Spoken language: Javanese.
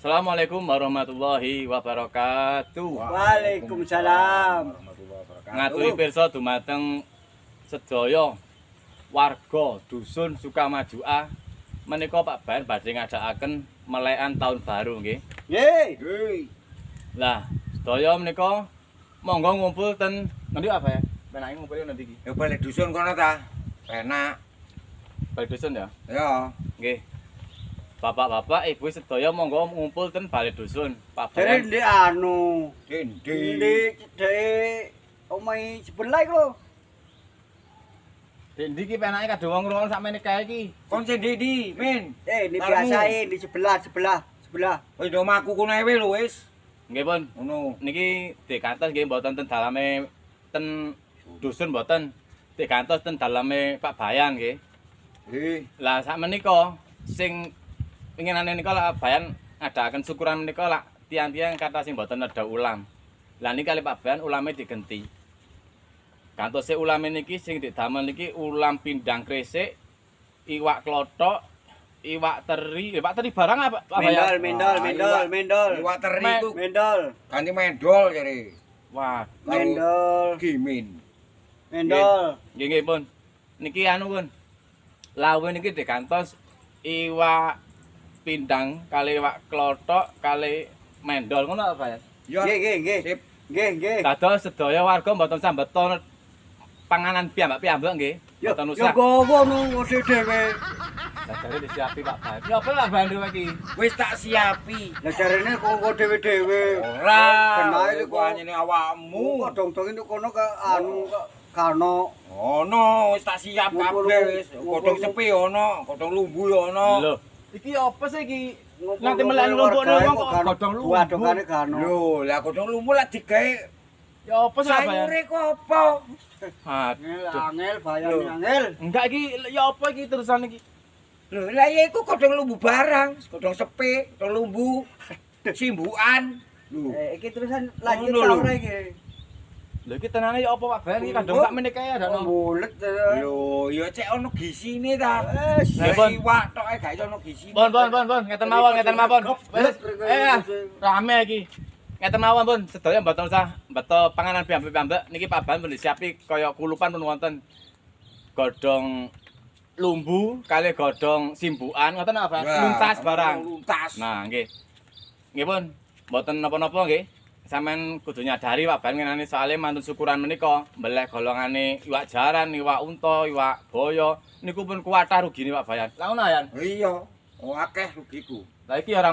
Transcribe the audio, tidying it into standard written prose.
Assalamualaikum warahmatullahi wabarakatuh. Waalaikumsalam. Ngaturi pirsa dumateng sedaya warga dusun Sukamaju A. Menika Pak Bayan badhe ngadakaken melekan tahun baru nggih. Nggih. Lah, sedaya menika monggo ngumpul ten ngendi Pak Bayan? Penake ngumpul ngendi iki? Ya balik dusun kono ta. Enak. Balik dusun ya? Ya. Nggih. Bapak-bapak, ibu sedaya monggo ngumpul ten balik dusun. Pak Jadi Bayan. ndek anu, Dendi. ndek omahe sebelah iku. Dek ndi ki penake kadung wong ngrungokno sakmene kae iki. Kon sing ndi, Min? Ini Karmu. biasae di sebelah. Wis do maku kono ae lho wis. Nggih, Pun. Ngono. Niki dikantos nggih mboten ten daleme ten dusun mboten. Dikantos ten daleme Pak Bayan nggih. Nggih. Lah sakmenika sing pinginane nika lak Bayan ngadakaken syukuran menika lak tiang-tiang kata sing mboten nedha ulam. Lah niki kali Pak Bayan ulame digenti. Kantose ulame niki sing didamel niki ulam pindang kresik, iwak klothok, iwak teri. Pak teri barang apa Pak Bayan? Mendol. Iwak teri itu Mendol. ganti mendol jare. Wah, Mendol. Gimin. Mendol. nggih nggih Pun. Niki anu Pun. Lawe niki dikantos iwak pindang kali iwak klothok kali mendol ngono apa ya? Ya. Nggih. Sip. Nggih. Dados sedaya warga mboten sambeta panganan piyambak-piyambak nggih. Ya Mboten usah. gowo nu ngode dhewe. Lah jare disiapi Pak Bayan. Ya apa Pak Bayan dhewe iki? Wis tak siapi. Lah jarene kok dhewe-dhewe. Ora. Kenae Iku kok anyene awakmu. Kodong-dong itu kono ke anu ke kano. Ono wis tak siap kabeh wis. Godhong sepi ono, godhong lumbu ya ono. Lho, iki apa sih iki? Nanti melani lumpukno wong kok godhong lumbu. Wadokane kano. Lho, lah godhong lumbu lah digawe Ya apa sih Pak Bayan? sayure ku apa? Aduh. Angel bayar Lho. angel. Enggak iki ya apa iki terusan iki? Lho, lah ya iku godhong lumbu barang, godhong sepi, godhong lumbu, simbukan. Lho, Iki terusan lanjut Ngono lho. sore iki. Lho iki tenane ya apa Pak Bayan iki kadung sakmene kae ada nang. Bulet. lho, ya cek ono gisine ta. Wes. Nggih, Pun. Lah iwak tok ae gak iso ono gisine. Pun, ngeten mawon. Wis, rame iki. Ngeten mawon Pun, sedaya mboten usah mbeto panganan piyambak-piyambak. Niki Pak Bayan pun disiapi kaya kulupan pun wonten godhong lumbu kali godhong simbukan ngoten apa? Wah, Luntas barang. Luntas. Nah, nggih. Nggih Pun, mboten napa-napa nggih. Sampeyan kudu nyadari Pak Bayan ngenani soalé mantun syukuran menika mbeleh golongane iwak jaran, iwak unta, iwak boyo niku pun kuwatah rugine Pak Bayan. Lah ngono Yan. Iya, akeh rugiku. Lah iki ora